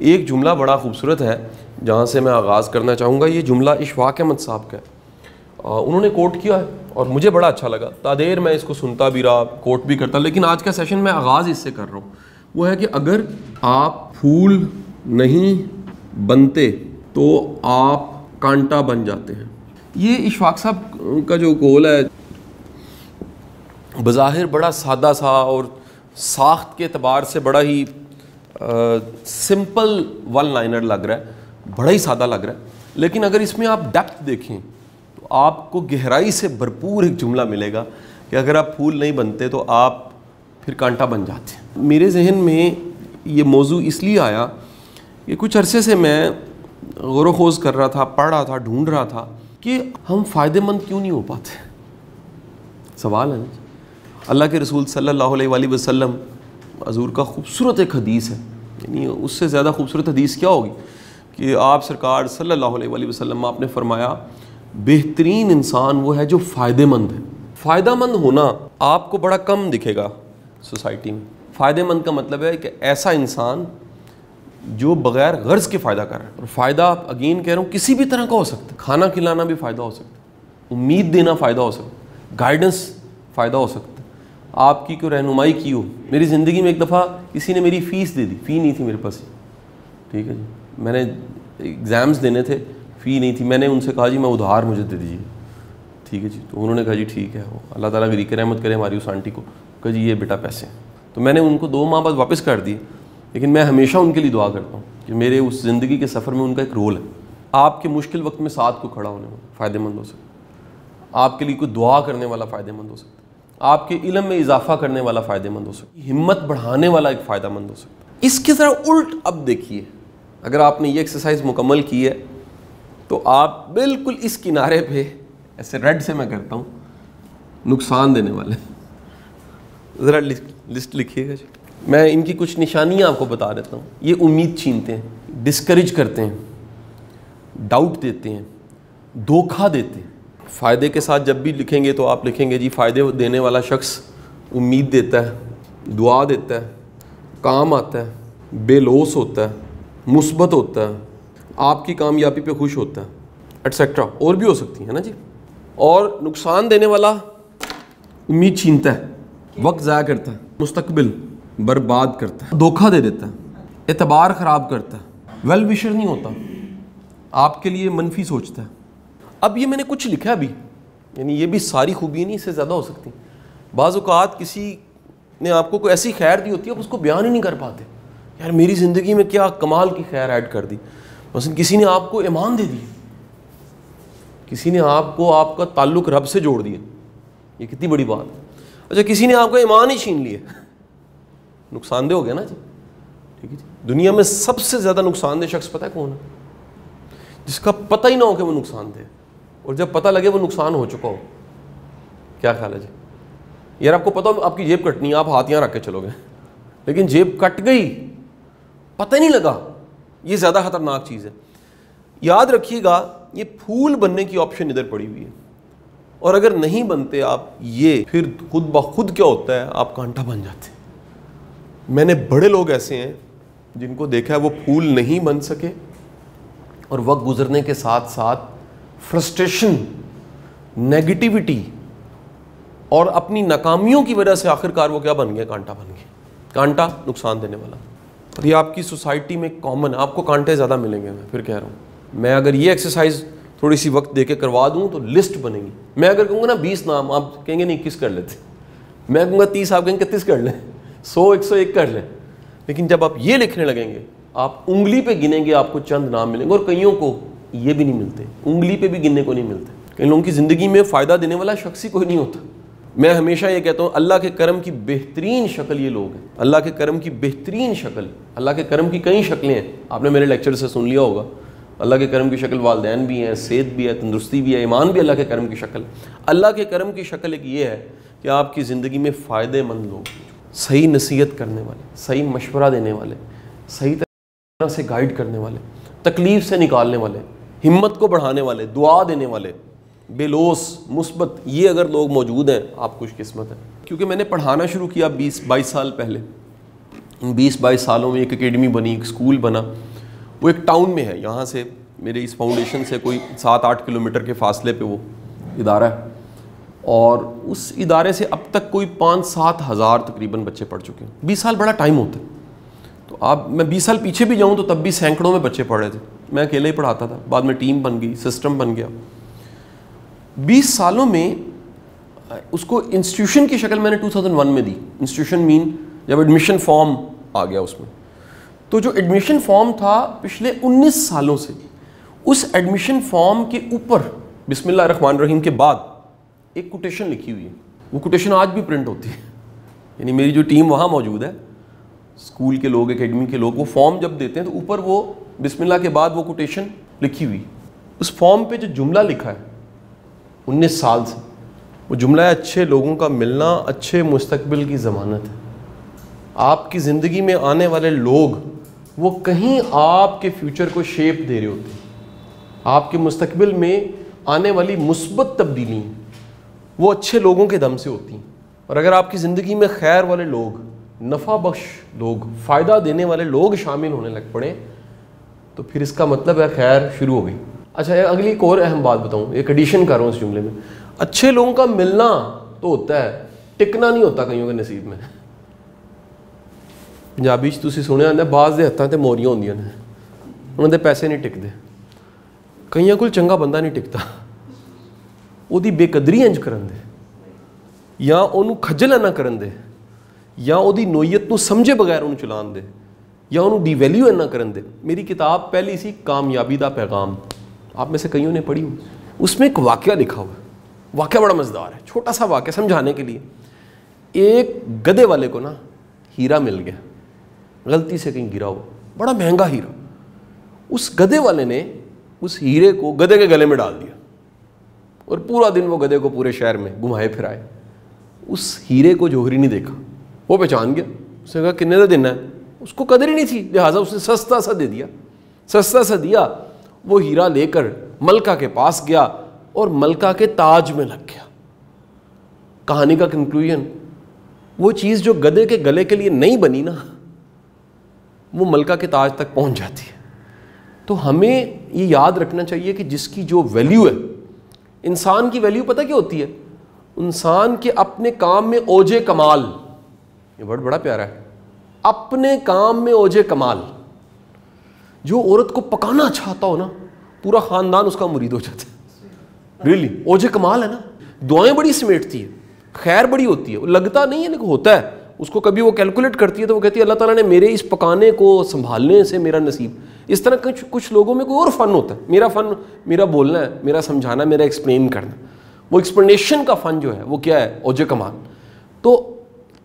ایک جملہ بڑا خوبصورت ہے جہاں سے میں آغاز کرنا چاہوں گا. یہ جملہ اشفاق احمد صاحب کا ہے, انہوں نے کوٹ کیا ہے اور مجھے بڑا اچھا لگا. تادیر میں اس کو سنتا بھی رہا, کوٹ بھی کرتا, لیکن آج کا سیشن میں آغاز اس سے کر رہا ہوں. وہ ہے کہ اگر آپ پھول نہیں بنتے تو آپ کانٹا بن جاتے ہیں. یہ اشفاق صاحب کا جو قول ہے بظاہر بڑا سادہ سا اور ساخت کے اعتبار سے بڑا ہی سمپل ون لائنر لگ رہا ہے, بڑا ہی سادہ لگ رہا ہے, لیکن اگر اس میں آپ ڈیپتھ دیکھیں تو آپ کو گہرائی سے بھرپور ایک جملہ ملے گا کہ اگر آپ پھول نہیں بنتے تو آپ پھر کانٹا بن جاتے ہیں. میرے ذہن میں یہ موضوع اس لیے آیا کہ کچھ عرصے سے میں غور و خوض کر رہا تھا, پڑھ رہا تھا, ڈھونڈ رہا تھا کہ ہم فائدہ مند کیوں نہیں ہو پاتے. سوال ہے نا. اللہ کے رسول صلی اللہ علیہ وآلہ وسلم حضور کا خوبصورت ایک حدیث ہے, یعنی اس سے زیادہ خوبصورت حدیث کیا ہوگی کہ آپ سرکار صلی اللہ علیہ وآلہ وسلم آپ نے فرمایا بہترین انسان وہ ہے جو فائدہ مند ہے. فائدہ مند ہونا آپ کو بڑا کم دکھے گا سوسائٹی میں. فائدہ مند کا مطلب ہے کہ ایسا انسان جو بغیر غرض کے فائدہ کر رہا ہے. اور فائدہ اگین کہہ رہا ہوں کسی بھی طرح کا ہو سکتا ہے. کھانا کھلانا بھی فائدہ ہو سکتا ہے, امید دینا فائدہ ہو سکتا ہے, گائیڈنس فائدہ ہو سکتا ہے, آپ کی کوئی رہنمائی کی ہو. میری زندگی میں ایک دفعہ کسی نے میری فیس دے دی, فی نہیں تھی میرے پاس, ٹھیک ہے جی, میں نے ایگزامز دینے تھے, فی نہیں تھی, میں نے ان سے کہا جی میں ادھار مجھے دے دیجیے, ٹھیک ہے جی. تو انہوں نے کہا جی ٹھیک ہے, وہ اللہ تعالیٰ غریق رحمت کرے ہماری اس آنٹی کو, کہا جی یہ بیٹا پیسے. تو میں نے ان کو 2 ماہ بعد واپس کر دیے, لیکن میں ہمیشہ ان کے لیے دعا کرتا ہوں کہ میرے اس زندگی کے سفر میں ان کا ایک رول ہے. آپ کے مشکل وقت میں ساتھ کو کھڑا ہونے والا فائدہ مند ہو سکتا ہے, آپ کے لیے کوئی دعا کرنے والا فائدہ مند ہو سکتا ہے, آپ کے علم میں اضافہ کرنے والا فائدہ مند ہو سکتا ہے, ہمت بڑھانے والا ایک فائدہ مند ہو سکتا ہے. اس کی طرح الٹ اب دیکھیے, اگر آپ نے یہ ایکسرسائز مکمل کی ہے تو آپ بالکل اس کنارے پہ ایسے ریڈ سے میں کرتا ہوں نقصان دینے والے, ذرا لسٹ لکھیے گا جی. میں ان کی کچھ نشانیاں آپ کو بتا دیتا ہوں. یہ امید چھینتے ہیں, ڈسکریج کرتے ہیں, ڈاؤٹ دیتے ہیں, دھوکہ دیتے ہیں. فائدے کے ساتھ جب بھی لکھیں گے تو آپ لکھیں گے جی فائدے دینے والا شخص امید دیتا ہے, دعا دیتا ہے, کام آتا ہے, بے لوث ہوتا ہے, مثبت ہوتا ہے, آپ کی کامیابی پہ خوش ہوتا ہے, ایٹسیکٹرا, اور بھی ہو سکتی ہے نا جی. اور نقصان دینے والا امید چھینتا ہے, وقت ضائع کرتا ہے, مستقبل برباد کرتا ہے, دھوکہ دے دیتا ہے, اعتبار خراب کرتا ہے, ویل وشر نہیں ہوتا, آپ کے لیے منفی سوچتا ہے. اب یہ میں نے کچھ لکھا بھی, یعنی یہ بھی ساری خوبی نہیں, اس سے زیادہ ہو سکتی. بعض اوقات کسی نے آپ کو کوئی ایسی خیر دی ہوتی ہے آپ اس کو بیان ہی نہیں کر پاتے, یار میری زندگی میں کیا کمال کی خیر ایڈ کر دی. مثلا کسی نے آپ کو ایمان دے دی, کسی نے آپ کو آپ کا تعلق رب سے جوڑ دیا, یہ کتنی بڑی بات ہے. اچھا کسی نے آپ کا ایمان ہی چھین لیا, نقصان دہ ہو گیا نا جی, ٹھیک ہے جی. دنیا میں سب سے زیادہ نقصان دہ شخص پتہ ہے کون ہے؟ جس کا پتہ ہی نہ ہو کہ وہ نقصان دہ, اور جب پتہ لگے وہ نقصان ہو چکا ہو. کیا خیال ہے جی؟ یار آپ کو پتہ ہو آپ کی جیب کٹنی ہے, آپ ہاتھ یہاں رکھ کے چلو گے, لیکن جیب کٹ گئی, پتہ ہی نہیں لگا, یہ زیادہ خطرناک چیز ہے. یاد رکھیے گا یہ پھول بننے کی آپشن ادھر پڑی ہوئی ہے, اور اگر نہیں بنتے آپ یہ, پھر خود بخود کیا ہوتا ہے, آپ کانٹا بن جاتے ہیں. میں نے بڑے لوگ ایسے ہیں جن کو دیکھا ہے وہ پھول نہیں بن سکے, اور وقت گزرنے کے ساتھ ساتھ فرسٹریشن, نیگیٹیوٹی اور اپنی ناکامیوں کی وجہ سے آخرکار وہ کیا بن گیا, کانٹا بن گیا. کانٹا نقصان دینے والا. اور یہ آپ کی سوسائٹی میں کامن, آپ کو کانٹے زیادہ ملیں گے. میں پھر کہہ رہا ہوں, میں اگر یہ ایکسرسائز تھوڑی سی وقت دے کے کروا دوں تو لسٹ بنے گی. میں اگر کہوں گا نا 20 نام, آپ کہیں گے نہیں 21 کر لیتے. میں کہوں گا 30, آپ کہیں گے 31 کر لیں, 100 101 کر لیں. لیکن جب آپ یہ لکھنے لگیں گے آپ انگلی پہ گنیں گے, آپ کو چند نام ملیں گے, اور کئیوں کو یہ بھی نہیں ملتے, انگلی پہ بھی گننے کو نہیں ملتے. کئی لوگوں کی زندگی میں فائدہ دینے والا شخص ہی کوئی نہیں ہوتا. میں ہمیشہ یہ کہتا ہوں اللہ کے کرم کی بہترین شکل یہ لوگ ہیں. اللہ کے کرم کی بہترین شکل, اللہ کے کرم کی کئی شکلیں ہیں, آپ نے میرے لیکچر سے سن لیا ہوگا. اللہ کے کرم کی شکل والدین بھی ہیں, صحت بھی ہے, تندرستی بھی ہے, ایمان بھی اللہ کے کرم کی شکل. اللہ کے کرم کی شکل ایک یہ ہے کہ آپ کی زندگی میں فائدہ مند لوگ, صحیح نصیحت کرنے والے, صحیح مشورہ دینے والے, صحیح طرح سے گائیڈ کرنے والے, تکلیف سے نکالنے والے, ہمت کو بڑھانے والے, دعا دینے والے, بے لوث, مثبت, یہ اگر لوگ موجود ہیں آپ خوش قسمت ہیں. کیونکہ میں نے پڑھانا شروع کیا 20-22 سال پہلے. ان 20-22 سالوں میں ایک اکیڈمی بنی, ایک اسکول بنا, وہ ایک ٹاؤن میں ہے, یہاں سے میرے اس فاؤنڈیشن سے کوئی 7-8 کلومیٹر کے فاصلے پہ وہ ادارہ ہے, اور اس ادارے سے اب تک کوئی 5-7 ہزار تقریباً بچے پڑھ چکے ہیں. 20 سال بڑا ٹائم ہوتا ہے, تو آپ میں 20 سال پیچھے بھی جاؤں تو تب بھی سینکڑوں میں بچے پڑھ رہے تھے, میں اکیلے ہی پڑھاتا تھا, بعد میں ٹیم بن گئی, سسٹم بن گیا. 20 سالوں میں اس کو انسٹیٹیوشن کی شکل میں نے 2001 میں دی. انسٹیٹیوشن مین جب ایڈمیشن فارم آ گیا اس میں, تو جو ایڈمیشن فارم تھا پچھلے 19 سالوں سے, اس ایڈمیشن فارم کے اوپر بسم اللہ الرحمن الرحیم کے بعد ایک کوٹیشن لکھی ہوئی ہے. وہ کوٹیشن آج بھی پرنٹ ہوتی ہے, یعنی میری جو ٹیم وہاں موجود ہے, اسکول کے لوگ, اکیڈمی کے لوگ, وہ فارم جب دیتے ہیں تو اوپر وہ بسم اللہ کے بعد وہ کوٹیشن لکھی ہوئی. اس فارم پہ جو جملہ لکھا ہے 19 سال سے, وہ جملہ ہے اچھے لوگوں کا ملنا اچھے مستقبل کی ضمانت ہے. آپ کی زندگی میں آنے والے لوگ وہ کہیں آپ کے فیوچر کو شیپ دے رہے ہوتے ہیں, آپ کے مستقبل میں آنے والی مثبت تبدیلیاں وہ اچھے لوگوں کے دم سے ہوتی ہیں. اور اگر آپ کی زندگی میں خیر والے لوگ, نفع بخش لوگ, فائدہ دینے والے لوگ شامل ہونے لگ پڑے تو پھر اس کا مطلب ہے خیر شروع ہو گئی. اچھا اگلی ایک اور اہم بات بتاؤں, ایک ایڈیشن کر رہا ہوں اس جملے میں. اچھے لوگوں کا ملنا تو ہوتا ہے, ٹکنا نہیں ہوتا کئیوں کے نصیب میں. پنجابی چ تسی سنیا ہوندے بعض دے ہتھاں تے موریاں ہوندیاں نے, انہاں دے پیسے نہیں ٹکدے. کئیاں کول چنگا بندہ نہیں ٹکتا, ਉਹਦੀ ਬੇਕਦਰੀ ਇੰਜ ਕਰਨ ਦੇ, ਜਾਂ ਉਹਨੂੰ ਖੱਜਲ ਨਾ ਕਰਨ ਦੇ, ਜਾਂ ਉਹਦੀ ਨੋਈਅਤ ਨੂੰ ਸਮਝੇ ਬਗੈਰ ਉਹਨੂੰ ਚਲਾਉਣ ਦੇ, ਜਾਂ ਉਹਨੂੰ ਡੀਵੈਲਿਊ ਨਾ ਕਰਨ ਦੇ. میری کتاب پہلی سی کامیابی دا پیغام, آپ میں سے کئیوں نے پڑھی ہوئی. اس میں ایک واقعہ لکھا ہوا ہے, واقعہ بڑا مزیدار ہے, چھوٹا سا واقعہ سمجھانے کے لیے. ایک گدھے والے کو نا ہیرا مل گیا, غلطی سے کہیں گرا ہوا, بڑا مہنگا ہیرا. اس گدھے والے نے اس ہیرے کو گدھے کے گلے میں ڈال دیا, اور پورا دن وہ گدھے کو پورے شہر میں گھمائے پھرائے. اس ہیرے کو جوہری نہیں دیکھا, وہ پہچان گیا. اس نے کہا کتنے کا دینا ہے, اس کو قدر ہی نہیں تھی, لہٰذا اس نے سستا سا دے دیا. سستا سا دیا, وہ ہیرا لے کر ملکہ کے پاس گیا اور ملکہ کے تاج میں لگ گیا. کہانی کا کنکلوژن, وہ چیز جو گدھے کے گلے کے لیے نہیں بنی نا, وہ ملکہ کے تاج تک پہنچ جاتی ہے. تو ہمیں یہ یاد رکھنا چاہیے کہ جس کی جو ویلیو ہے, انسان کی ویلیو پتہ کیا ہوتی ہے, انسان کے اپنے کام میں اوج کمال. یہ ورڈ بڑا پیارا ہے, اپنے کام میں اوج کمال. جو عورت کو پکانا اچھا آتا ہو نا, پورا خاندان اس کا مرید ہو جاتا ہے. ریئلی اوج کمال ہے نا, دعائیں بڑی سمیٹتی ہے, خیر بڑی ہوتی ہے, لگتا نہیں ہے لیکن ہوتا ہے. اس کو کبھی وہ کیلکولیٹ کرتی ہے تو وہ کہتی ہے اللہ تعالیٰ نے میرے اس پکانے کو سنبھالنے سے میرا نصیب. اس طرح کچھ لوگوں میں کوئی اور فن ہوتا ہے. میرا فن میرا بولنا ہے, میرا سمجھانا, میرا ایکسپلین کرنا. وہ ایکسپلینیشن کا فن جو ہے وہ کیا ہے, اوج کمال. تو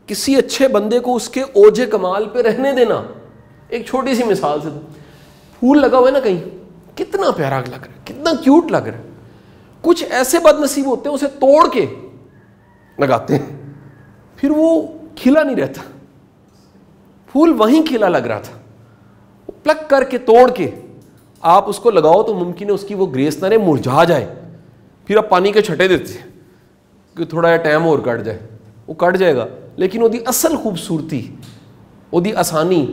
کسی اچھے بندے کو اس کے اوج کمال پہ رہنے دینا. ایک چھوٹی سی مثال سے, پھول لگا ہوا ہے نا کہیں, کتنا پیارا لگ رہا ہے, کتنا کیوٹ لگ رہا ہے. کچھ ایسے بد نصیب ہوتے ہیں اسے توڑ کے لگاتے ہیں, پھر وہ کھلا نہیں رہتا. پھول وہیں کھلا لگ رہا تھا, پلک کر کے توڑ کے آپ اس کو لگاؤ تو ممکن ہے اس کی وہ گریس نہ رہے, مرجھا جائے. پھر آپ پانی کے چھٹے دیتے ہیں کہ تھوڑا یہ ٹائم اور کٹ جائے, وہ کٹ جائے گا, لیکن وہ دی اصل خوبصورتی, وہ دی آسانی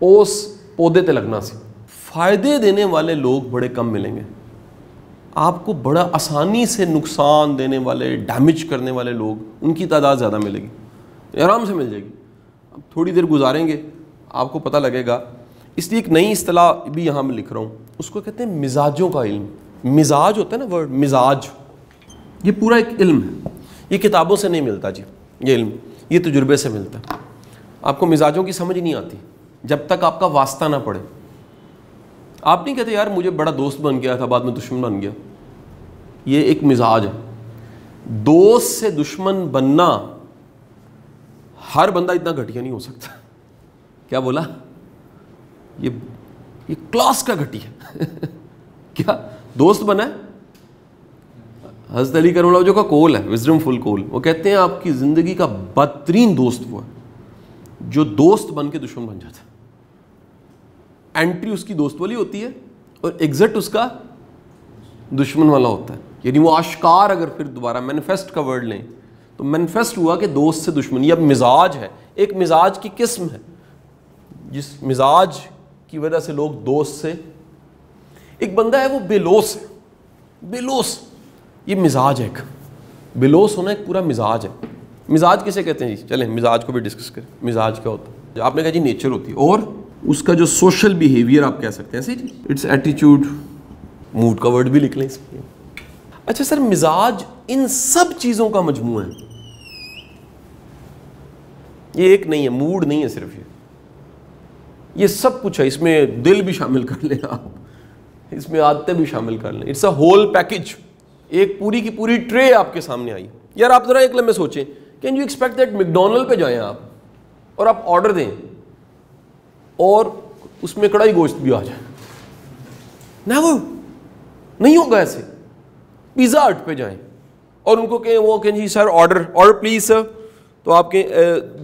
اس پودے تے لگنا سی. فائدے دینے والے لوگ بڑے کم ملیں گے آپ کو, بڑا آسانی سے نقصان دینے والے, ڈیمیج کرنے والے لوگ, ان کی تعداد زیادہ ملے گی, آرام سے مل جائے گی. اب تھوڑی دیر گزاریں گے آپ کو پتہ لگے گا. اس لیے ایک نئی اصطلاح بھی یہاں میں لکھ رہا ہوں, اس کو کہتے ہیں مزاجوں کا علم. مزاج ہوتا ہے نا ورڈ, مزاج, یہ پورا ایک علم ہے. یہ کتابوں سے نہیں ملتا جی, یہ علم یہ تجربے سے ملتا ہے. آپ کو مزاجوں کی سمجھ نہیں آتی جب تک آپ کا واسطہ نہ پڑے. آپ نہیں کہتے یار مجھے بڑا دوست بن گیا تھا بعد میں دشمن بن گیا. یہ ایک مزاج ہے. دوست سے دشمن بننا, ہر بندہ اتنا گھٹیا نہیں ہو سکتا. کیا بولا, یہ کلاس کا گھٹیا. کیا دوست بنا ہے, حضرت علی کرم اللہ وجہ کا قول ہے, وزڈم فل قول. وہ کہتے ہیں آپ کی زندگی کا بدترین دوست وہ ہے جو دوست بن کے دشمن بن جاتا ہے. انٹری اس کی دوست والی ہوتی ہے اور ایگزٹ اس کا دشمن والا ہوتا ہے. یعنی وہ آشکار, اگر پھر دوبارہ مینیفیسٹ کا ورڈ لیں تو مینیفیسٹ ہوا کہ دوست سے دشمنی. اب مزاج ہے, ایک مزاج کی قسم ہے, جس مزاج کی وجہ سے لوگ دوست سے. ایک بندہ ہے وہ بےلوس ہے, بےلوس, یہ مزاج ہے. ایک بےلوس ہونا ایک پورا مزاج ہے. مزاج کسے کہتے ہیں جی؟ چلیں مزاج کو بھی ڈسکس کریں. مزاج کیا ہوتا ہے؟ آپ نے کہا جی نیچر ہوتی ہے, اور اس کا جو سوشل بیہیویئر آپ کہہ سکتے ہیں جی, اٹس ایٹیٹیوڈ, موڈ کا ورڈ بھی لکھ لیں اس میں. اچھا سر, مزاج ان سب چیزوں کا مجموعہ ہے, یہ ایک نہیں ہے, موڈ نہیں ہے صرف, یہ سب کچھ ہے. اس میں دل بھی شامل کر لیں آپ, اس میں عادتیں بھی شامل کر لیں. اٹس اے ہول پیکج, ایک پوری کی پوری ٹرے آپ کے سامنے آئی. یار آپ ذرا ایک لمحے سوچیں, can you expect that McDonald پہ جائیں آپ اور آپ آرڈر دیں اور اس میں کڑھائی گوشت بھی آ جائے؟ نیور, نہیں ہوگا ایسے. پیزا ہٹ پہ جائیں اور ان کو کہیں, وہ کہیں جی سر آرڈر پلیز سر, تو آپ کے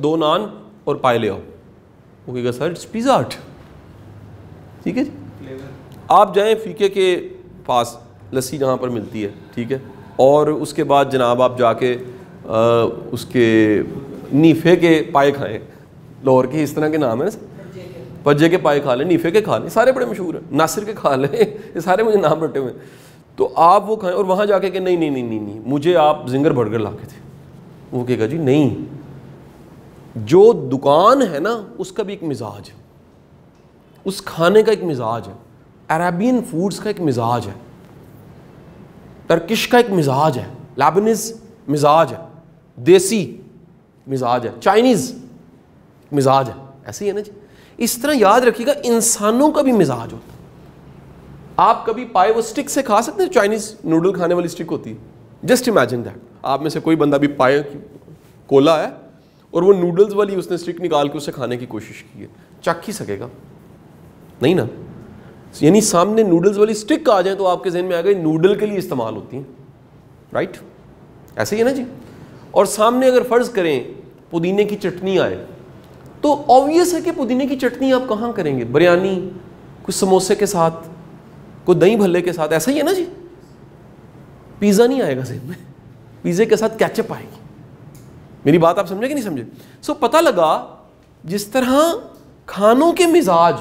2 نان اور پائے لے آؤ, وہ کہے گا سر اٹس پیزا ہٹ. ٹھیک ہے جی. آپ جائیں فیکے کے پاس, لسی جہاں پر ملتی ہے, ٹھیک ہے, اور اس کے بعد جناب آپ جا کے اس کے نیفے کے پائے کھائیں. لاہور کے اس طرح کے نام ہیں, پجے کے پائے کھا لیں, نیفے کے کھا لیں, سارے بڑے مشہور ہیں, ناصر کے کھا لیں, یہ سارے مجھے نام رٹے ہوئے ہیں. تو آپ وہ کھائیں اور وہاں جا کے کہ نہیں مجھے آپ زنگر برگر لا کے تھے. وہ کہے گا جی نہیں, جو دکان ہے نا اس کا بھی ایک مزاج ہے, اس کھانے کا ایک مزاج ہے, عربین فوڈز کا ایک مزاج ہے, ٹرکش کا ایک مزاج ہے, لیبنیز مزاج ہے, دیسی مزاج ہے, چائنیز مزاج ہے. ایسے ہی ہے نا جی. اس طرح یاد رکھیے گا انسانوں کا بھی مزاج ہوتا ہے. آپ کبھی پائے وہ اسٹک سے کھا سکتے ہیں, چائنیز نوڈل کھانے والی اسٹک ہوتی ہے. جسٹ امیجن دیٹ, آپ میں سے کوئی بندہ بھی پائے کولا ہے اور وہ نوڈلز والی اس نے اسٹک نکال کے اسے کھانے کی کوشش کی ہے, چکھ ہی سکے گا نہیں نا. یعنی سامنے نوڈلز والی اسٹک آ جائیں تو آپ کے ذہن میں آ گئی نوڈل کے لیے استعمال ہوتی ہیں, رائٹ. ایسے ہی ہے نا جی. اور سامنے اگر فرض کریں پودینے کی چٹنی آئے تو آبویس ہے کہ پودینے کی چٹنی آپ کہاں کریں گے؟ بریانی, کچھ سموسے کے ساتھ, کوئی دہی بھلے کے ساتھ. ایسا ہی ہے نا جی. پیزا نہیں آئے گا ذہن میں, پیزے کے ساتھ کیچپ آئے گی. میری بات آپ سمجھے کہ نہیں سمجھے؟ سو پتہ لگا جس طرح کھانوں کے مزاج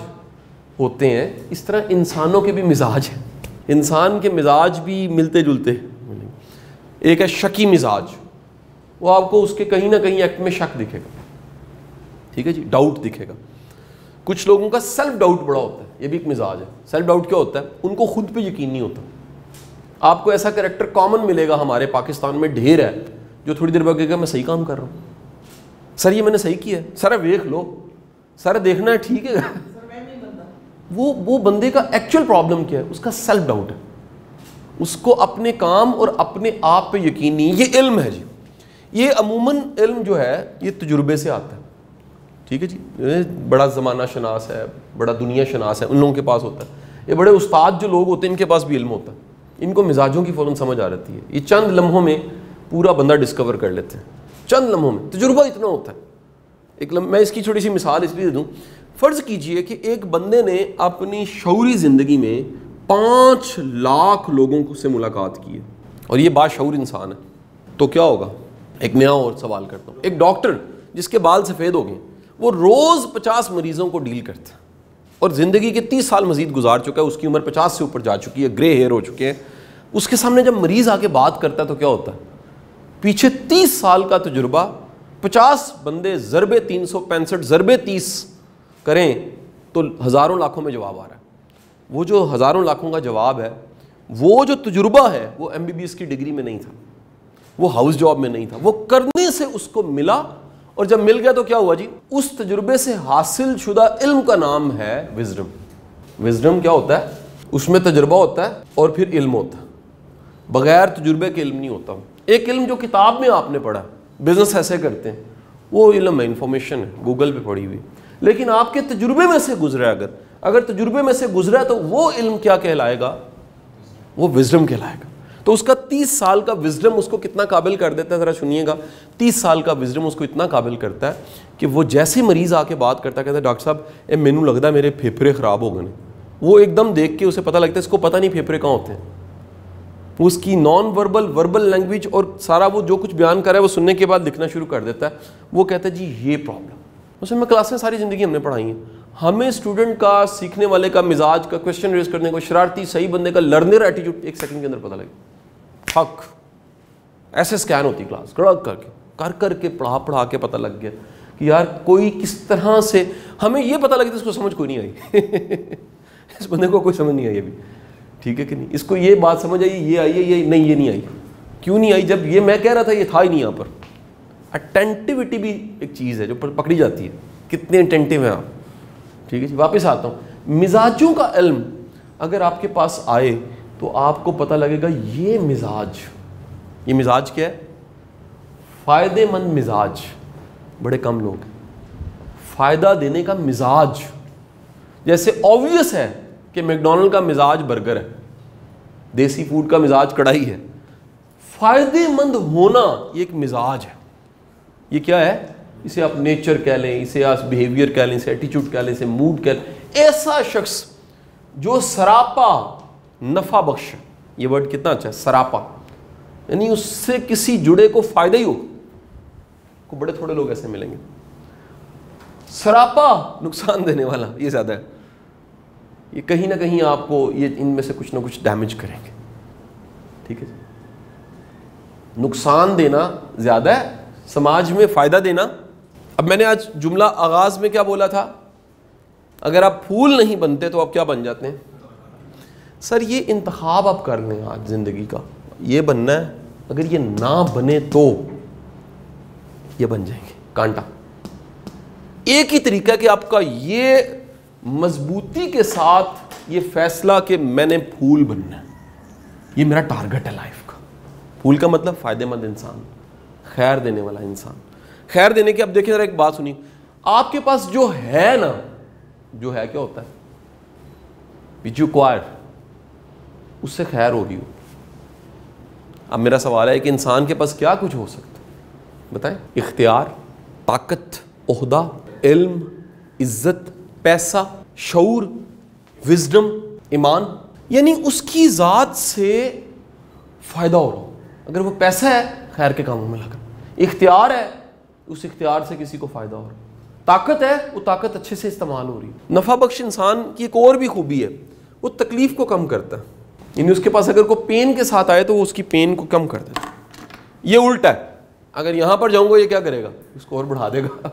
ہوتے ہیں اس طرح انسانوں کے بھی مزاج ہیں. انسان کے مزاج بھی ملتے جلتے. ایک ہے شکی مزاج, وہ آپ کو اس کے کہیں نہ کہیں ایکٹ میں شک دکھے گا, ٹھیک ہے جی, ڈاؤٹ دکھے گا. کچھ لوگوں کا سیلف ڈاؤٹ بڑا ہوتا ہے, یہ بھی ایک مزاج ہے. سیلف ڈاؤٹ کیا ہوتا ہے؟ ان کو خود پہ یقین نہیں ہوتا. آپ کو ایسا کریکٹر کامن ملے گا ہمارے پاکستان میں ڈھیر ہے, جو تھوڑی دیر بعد کہے گا میں صحیح کام کر رہا ہوں, سر یہ میں نے صحیح کیا ہے, سر دیکھ لو, سر دیکھنا ہے, ٹھیک ہے. وہ بندے کا ایکچوئل پرابلم کیا ہے؟ اس کا سیلف ڈاؤٹ ہے, اس کو اپنے کام اور اپنے آپ پہ یقین نہیں. یہ علم ہے جی. یہ عموماً علم جو ہے یہ تجربے سے آتا ہے, ٹھیک ہے جی. بڑا زمانہ شناس ہے, بڑا دنیا شناس ہے, ان لوگوں کے پاس ہوتا ہے. یہ بڑے استاد جو لوگ ہوتے ہیں ان کے پاس بھی علم ہوتا ہے, ان کو مزاجوں کی فوراً سمجھ آ جاتی ہے. یہ چند لمحوں میں پورا بندہ ڈسکور کر لیتے ہیں, چند لمحوں میں. تجربہ اتنا ہوتا ہے. میں اس کی چھوٹی سی مثال اس لیے دوں. فرض کیجئے کہ ایک بندے نے اپنی شعوری زندگی میں 5 لاکھ لوگوں سے ملاقات کی ہے اور یہ باشعور انسان ہے, تو کیا ہوگا؟ ایک نیا اور سوال کرتا ہوں. ایک ڈاکٹر جس کے بال سفید ہو گئے, وہ روز 50 مریضوں کو ڈیل کرتا ہے اور زندگی کے 30 سال مزید گزار چکا ہے, اس کی عمر 50 سے اوپر جا چکی ہے, گرے ہیئر ہو چکے ہیں. اس کے سامنے جب مریض آ کے بات کرتا ہے تو کیا ہوتا ہے؟ پیچھے 30 سال کا تجربہ, 50 بندے ضرب 365 ضرب 30 کریں تو ہزاروں لاکھوں میں جواب آ رہا ہے. وہ جو ہزاروں لاکھوں کا جواب ہے, وہ جو تجربہ ہے وہ MBBS کی ڈگری میں نہیں تھا, وہ ہاؤس جاب میں نہیں تھا, وہ کرنے سے اس کو ملا. اور جب مل گیا تو کیا ہوا جی؟ اس تجربے سے حاصل شدہ علم کا نام ہے وزڈم. وزڈم کیا ہوتا ہے؟ اس میں تجربہ ہوتا ہے اور پھر علم ہوتا ہے. بغیر تجربے کے علم نہیں ہوتا. ایک علم جو کتاب میں آپ نے پڑھا, بزنس ایسے کرتے ہیں, وہ علم ہے, انفارمیشن ہے, گوگل پہ پڑھی ہوئی. لیکن آپ کے تجربے میں سے گزرا ہے, اگر تجربے میں سے گزرا ہے تو وہ علم کیا کہلائے گا؟ وہ وزڈم کہلائے گا. تو اس کا 30 سال کا وزڈم اس کو کتنا قابل کر دیتا ہے؟ ذرا سنیے گا. 30 سال کا وزڈم اس کو اتنا قابل کرتا ہے کہ وہ جیسے مریض آ کے بات کرتا ہے, کہتا ہے ڈاکٹر صاحب مینوں لگتا ہے میرے پھیپھڑے خراب ہو گئے. وہ ایک دم دیکھ کے اسے پتہ لگتا ہے اس کو پتہ نہیں پھیپھڑے کہاں ہوتے ہیں. اس کی نان وربل, وربل لینگویج اور سارا وہ جو کچھ بیان کر رہا ہے وہ سننے کے بعد لکھنا شروع کر دیتا ہے. وہ کہتا ہے جی یہ پرابلم. اسے میں کلاسیں ساری زندگی ہم نے پڑھائی ہیں. ہمیں اسٹوڈنٹ کا, سیکھنے والے کا مزاج کا, کوشچن ریز کرنے کو, شرارتی صحیح بندے کا لرنر ایٹیٹیوڈ 1 سیکنڈ کے اندر پتہ لگے. حق ایسے سکین ہوتی کلاس کر کے پڑھا کے پتہ لگ گیا کہ یار کوئی کس طرح سے, ہمیں یہ پتہ لگتا ہے اس کو سمجھ کوئی نہیں آئی اس بندے کو کوئی سمجھ نہیں آئی ابھی, ٹھیک ہے کہ نہیں, اس کو یہ بات سمجھ آئی, یہ آئی ہے, یہ نہیں, یہ نہیں آئی. کیوں نہیں آئی؟ جب یہ میں کہہ رہا تھا یہ تھا ہی نہیں یہاں پر. اٹینٹیوٹی بھی ایک چیز ہے جو پکڑی جاتی ہے, کتنے اٹینٹیو ہیں آپ. ٹھیک ہے جی, واپس آتا ہوں. مزاجوں کا علم اگر آپ کے پاس آئے تو آپ کو پتہ لگے گا یہ مزاج کیا ہے؟ فائدے مند مزاج بڑے کم لوگ ہیں. فائدہ دینے کا مزاج, جیسے اوویس ہے کہ میکڈونلڈ کا مزاج برگر ہے, دیسی فوڈ کا مزاج کڑھائی ہے. فائدے مند ہونا یہ ایک مزاج ہے. یہ کیا ہے؟ اسے آپ نیچر کہہ لیں, اسے آپ بیہیویئر کہہ لیں, اسے ایٹیچیوڈ کہہ لیں, اسے موڈ کہہ لیں. ایسا شخص جو سراپا نفع بخش, یہ ورڈ کتنا اچھا ہے, سراپا, یعنی اس سے کسی جڑے کو فائدہ ہی ہو. کو بڑے تھوڑے لوگ ایسے ملیں گے. سراپا نقصان دینے والا یہ زیادہ ہے. یہ کہیں نہ کہیں آپ کو یہ ان میں سے کچھ نہ کچھ ڈیمیج کریں گے. ٹھیک ہے, نقصان دینا زیادہ ہے, سماج میں فائدہ دینا. اب میں نے آج جملہ آغاز میں کیا بولا تھا؟ اگر آپ پھول نہیں بنتے تو آپ کیا بن جاتے ہیں؟ سر یہ انتخاب آپ کر لیں آج زندگی کا, یہ بننا ہے, اگر یہ نہ بنے تو یہ بن جائیں گے کانٹا. ایک ہی طریقہ ہے کہ آپ کا یہ مضبوطی کے ساتھ یہ فیصلہ کہ میں نے پھول بننا ہے, یہ میرا ٹارگٹ ہے لائف کا. پھول کا مطلب فائدے مند انسان, خیر دینے والا انسان. خیر دینے کی اب دیکھیں ذرا ایک بات سنیے, آپ کے پاس جو ہے نا, جو ہے کیا ہوتا ہے, which you acquire, اس سے خیر ہو رہی ہو. اب میرا سوال ہے کہ انسان کے پاس کیا کچھ ہو سکتا ہے بتائیں؟ اختیار, طاقت, عہدہ, علم, عزت, پیسہ, شعور, وزڈم, ایمان, یعنی اس کی ذات سے فائدہ ہو رہا ہو. اگر وہ پیسہ ہے خیر کے کاموں میں لگا, اختیار ہے اس اختیار سے کسی کو فائدہ ہو رہا, طاقت ہے وہ طاقت اچھے سے استعمال ہو رہی. نفع بخش انسان کی ایک اور بھی خوبی ہے, وہ تکلیف کو کم کرتا ہے. یعنی اس کے پاس اگر کوئی پین کے ساتھ آئے تو وہ اس کی پین کو کم کر دیتا ہے. یہ الٹا ہے, اگر یہاں پر جاؤں گا یہ کیا کرے گا, اس کو اور بڑھا دے گا.